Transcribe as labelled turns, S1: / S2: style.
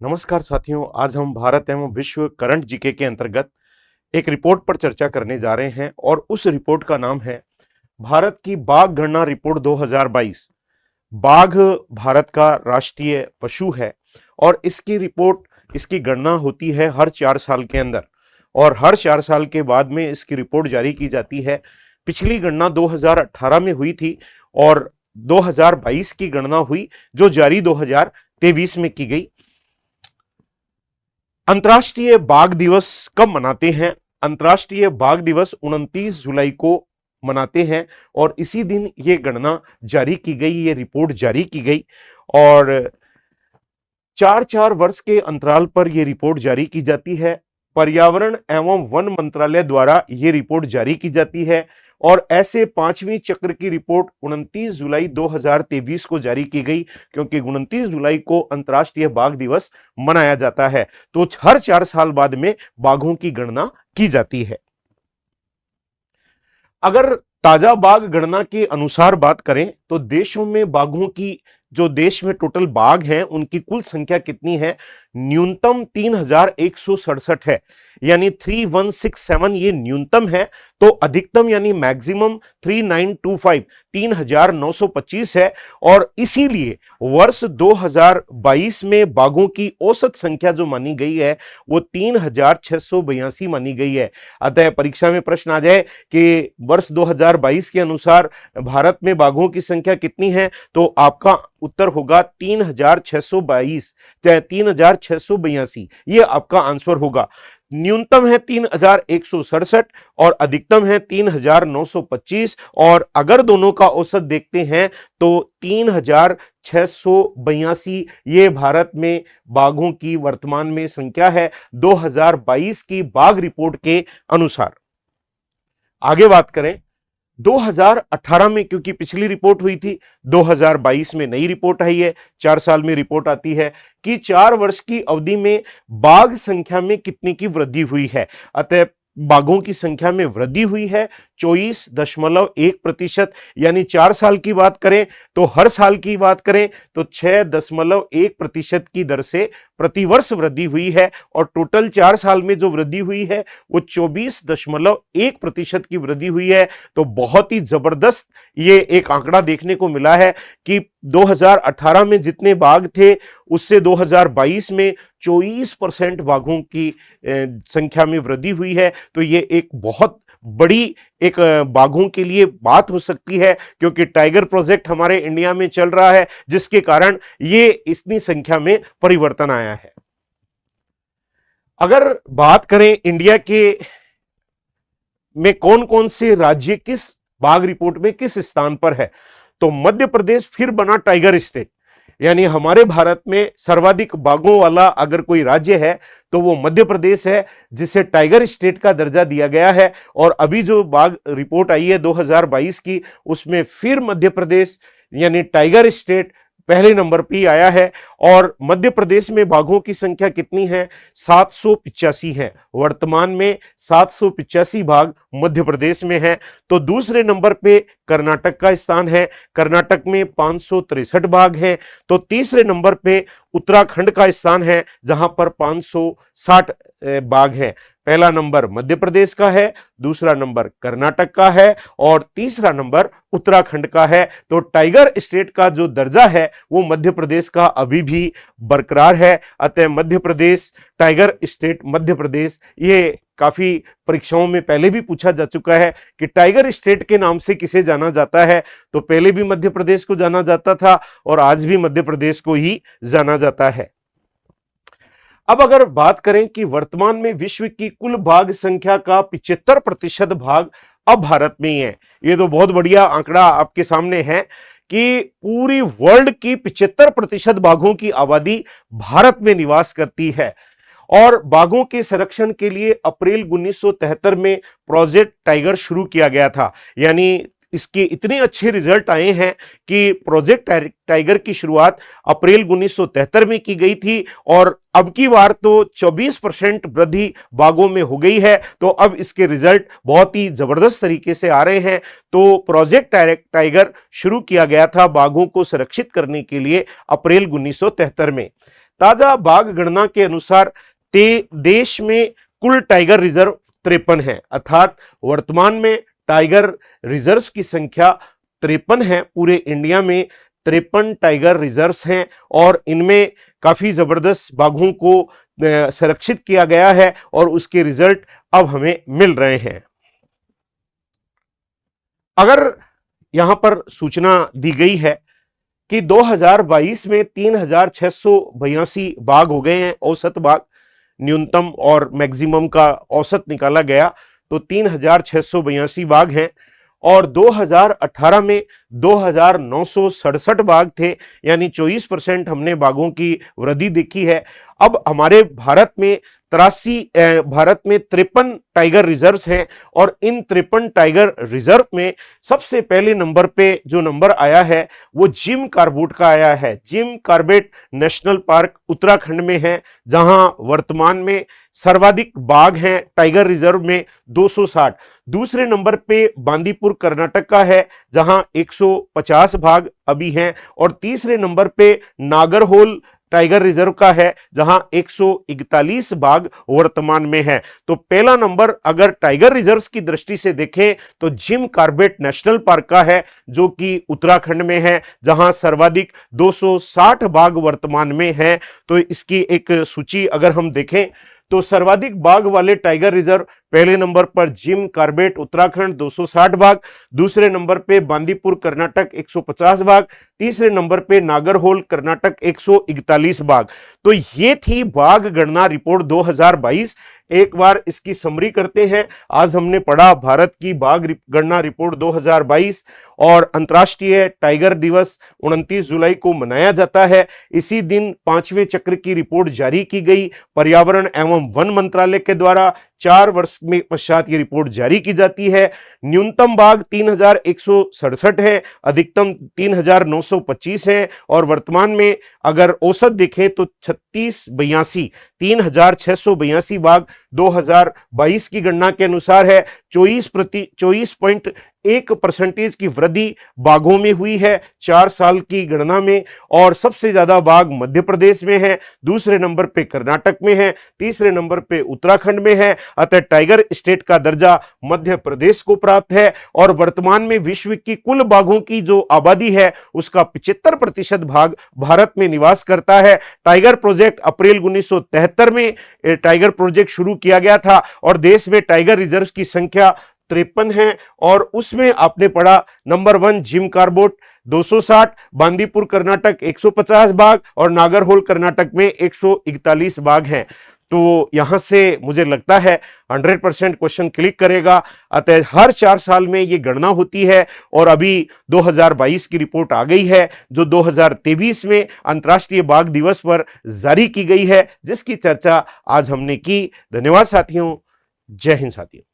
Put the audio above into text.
S1: नमस्कार साथियों, आज हम भारत एवं विश्व करंट जीके के अंतर्गत एक रिपोर्ट पर चर्चा करने जा रहे हैं और उस रिपोर्ट का नाम है भारत की बाघ गणना रिपोर्ट 2022। बाघ भारत का राष्ट्रीय पशु है और इसकी गणना होती है हर 4 साल के अंदर और हर 4 साल के बाद में इसकी रिपोर्ट जारी की जाती है। पिछली गणना 2018 में हुई थी और 2022 की गणना हुई जो जारी 2023 में की गई। अंतर्राष्ट्रीय बाघ दिवस कब मनाते हैं? अंतर्राष्ट्रीय बाघ दिवस 29 जुलाई को मनाते हैं और इसी दिन ये गणना जारी की गई, ये रिपोर्ट जारी की गई और 4-4 वर्ष के अंतराल पर यह रिपोर्ट जारी की जाती है। पर्यावरण एवं वन मंत्रालय द्वारा यह रिपोर्ट जारी की जाती है और ऐसे 5वीं चक्र की रिपोर्ट 29 जुलाई 2023 को जारी की गई, क्योंकि 29 जुलाई को अंतर्राष्ट्रीय बाघ दिवस मनाया जाता है। तो हर 4 साल बाद में बाघों की गणना की जाती है। अगर ताजा बाघ गणना के अनुसार बात करें तो देशों में बाघों की, जो देश में टोटल बाघ हैं उनकी कुल संख्या कितनी है? न्यूनतम 3167 है, यानी 3167 ये न्यूनतम है। तो अधिकतम यानी मैक्सिमम 3925 है और इसीलिए वर्ष 2022 में बाघों की औसत संख्या जो मानी गई है वो 3682 मानी गई है। अतः परीक्षा में प्रश्न आ जाए कि वर्ष 2022 के अनुसार भारत में बाघों की संख्या कितनी है, तो आपका उत्तर होगा 3682, ये आपका आंसर होगा। न्यूनतम है 3167 और अधिकतम है 3925 और अगर दोनों का औसत देखते हैं तो 3682 ये भारत में बाघों की वर्तमान में संख्या है 2022 की बाघ रिपोर्ट के अनुसार। आगे बात करें 2018 में, क्योंकि पिछली रिपोर्ट हुई थी, 2022 में नई रिपोर्ट आई है, 4 साल में रिपोर्ट आती है कि 4 वर्ष की अवधि में बाघ संख्या में कितनी की वृद्धि हुई है। अतः बाघों की संख्या में वृद्धि हुई है 24.1%, यानी 4 साल की बात करें तो हर साल की बात करें तो 6.1% की दर से प्रतिवर्ष वृद्धि हुई है और टोटल 4 साल में जो वृद्धि हुई है वो 24.1% की वृद्धि हुई है। तो बहुत ही जबरदस्त ये एक आंकड़ा देखने को मिला है कि 2018 में जितने बाघ थे उससे 2022 में 24% बाघों की संख्या में वृद्धि हुई है। तो ये एक बहुत बड़ी एक बाघों के लिए बात हो सकती है, क्योंकि टाइगर प्रोजेक्ट हमारे इंडिया में चल रहा है जिसके कारण ये इतनी संख्या में परिवर्तन आया है। अगर बात करें इंडिया के में कौन कौन से राज्य किस बाघ रिपोर्ट में किस स्थान पर है, तो मध्य प्रदेश फिर बना टाइगर स्टेट, यानी हमारे भारत में सर्वाधिक बाघों वाला अगर कोई राज्य है तो वो मध्य प्रदेश है, जिसे टाइगर स्टेट का दर्जा दिया गया है। और अभी जो बाघ रिपोर्ट आई है 2022 की, उसमें फिर मध्य प्रदेश यानी टाइगर स्टेट पहले नंबर पे आया है और मध्य प्रदेश में बाघों की संख्या कितनी है? 785 है। वर्तमान में 785 बाघ मध्य प्रदेश में है। तो दूसरे नंबर पे कर्नाटक का स्थान है, कर्नाटक में 563 बाघ हैं। तो तीसरे नंबर पे उत्तराखंड का स्थान है जहां पर 560 बाघ हैं। पहला नंबर मध्य प्रदेश का है, दूसरा नंबर कर्नाटक का है और तीसरा नंबर उत्तराखंड का है। तो टाइगर स्टेट का जो दर्जा है वो मध्य प्रदेश का अभी भी बरकरार है। अतः मध्य प्रदेश, टाइगर स्टेट मध्य प्रदेश, ये काफी परीक्षाओं में पहले भी पूछा जा चुका है कि टाइगर स्टेट के नाम से किसे जाना जाता है, तो पहले भी मध्य प्रदेश को जाना जाता था और आज भी मध्य प्रदेश को ही जाना जाता है। अब अगर बात करें कि वर्तमान में विश्व की कुल बाघ संख्या का 75% भाग अब भारत में ही है। ये तो बहुत बढ़िया आंकड़ा आपके सामने है कि पूरी वर्ल्ड की 75% बाघों की आबादी भारत में निवास करती है। और बाघों के संरक्षण के लिए अप्रैल 1973 में प्रोजेक्ट टाइगर शुरू किया गया था, यानी इसके इतने अच्छे रिजल्ट आए हैं कि प्रोजेक्ट टाइगर की शुरुआत अप्रैल 1973 में की गई थी और अब की बार तो 24% वृद्धि बाघों में हो गई है। तो अब इसके रिजल्ट बहुत ही जबरदस्त तरीके से आ रहे हैं। तो प्रोजेक्ट टाइगर शुरू किया गया था बाघों को सुरक्षित करने के लिए अप्रैल 1973 में। ताजा बाघ गणना के अनुसार देश में कुल टाइगर रिजर्व 53 है, अर्थात वर्तमान में टाइगर रिजर्व्स की संख्या 53 है। पूरे इंडिया में 53 टाइगर रिजर्व्स हैं और इनमें काफी जबरदस्त बाघों को संरक्षित किया गया है और उसके रिजल्ट अब हमें मिल रहे हैं। अगर यहां पर सूचना दी गई है कि 2022 में 3682 बाघ हो गए हैं, औसत बाघ, न्यूनतम और मैक्सिमम का औसत निकाला गया तो 3682 बाघ हैं, और 2018 में 2967 बाघ थे, यानी 24% हमने बाघों की वृद्धि देखी है। अब हमारे भारत में 53 टाइगर रिजर्व्स हैं और इन 53 टाइगर रिजर्व में सबसे पहले नंबर पे जो नंबर आया है वो जिम कॉर्बेट का आया है। Jim Corbett national park Uttarakhand में है, जहां वर्तमान में सर्वाधिक बाघ हैं टाइगर रिजर्व में 260। दूसरे नंबर पे बांदीपुर कर्नाटक का है, जहां 150 बाघ अभी हैं, और तीसरे नंबर पे नागरहोल टाइगर रिजर्व का है, जहां 141 बाघ वर्तमान में है। तो पहला नंबर अगर टाइगर रिजर्व्स की दृष्टि से देखें तो जिम कॉर्बेट नेशनल पार्क का है, जो कि उत्तराखंड में है, जहां सर्वाधिक 260 बाघ वर्तमान में है। तो इसकी एक सूची अगर हम देखें तो सर्वाधिक बाघ वाले टाइगर रिजर्व पहले नंबर पर जिम कॉर्बेट उत्तराखंड 260 बाघ, दूसरे नंबर पे बांदीपुर कर्नाटक 150 बाघ, तीसरे नंबर पे नागरहोल कर्नाटक 141 बाघ। तो ये थी बाघ गणना रिपोर्ट 2022। एक बार इसकी समरी करते हैं। आज हमने पढ़ा भारत की बाघ गणना रिपोर्ट 2022 और अंतर्राष्ट्रीय टाइगर दिवस 29 जुलाई को मनाया जाता है। इसी दिन 5वें चक्र की रिपोर्ट जारी की गई पर्यावरण एवं वन मंत्रालय के द्वारा। 4 वर्ष में पश्चात ये रिपोर्ट जारी की जाती है। न्यूनतम बाघ 3167 है, अधिकतम 3925 है, और वर्तमान में अगर औसत देखें तो 3682 बाघ 2022 की गणना के अनुसार है। 24.1% की वृद्धि बाघों में हुई है 4 साल की गणना में, और सबसे ज्यादा बाघ मध्य प्रदेश में है, दूसरे नंबर पे कर्नाटक में है, तीसरे नंबर पे उत्तराखंड में है। अतः टाइगर स्टेट का दर्जा मध्य प्रदेश को प्राप्त है, और वर्तमान में विश्व की कुल बाघों की जो आबादी है उसका 75% भाग भारत में निवास करता है। टाइगर प्रोजेक्ट अप्रैल 1973 में टाइगर प्रोजेक्ट शुरू किया गया था और देश में टाइगर रिजर्व की संख्या 53 है, और उसमें आपने पढ़ा number 1 Jim Corbett 260, Bandipur Karnataka 150 बाघ और नागरहोल कर्नाटक में 141 बाघ हैं। तो यहां से मुझे लगता है 100% क्वेश्चन क्लिक करेगा। अतः हर 4 साल में ये गणना होती है, और अभी 2022 की रिपोर्ट आ गई है जो 2023 में अंतर्राष्ट्रीय बाघ दिवस पर जारी की गई है, जिसकी चर्चा आज हमने की। धन्यवाद साथियों, जय हिंद साथियों।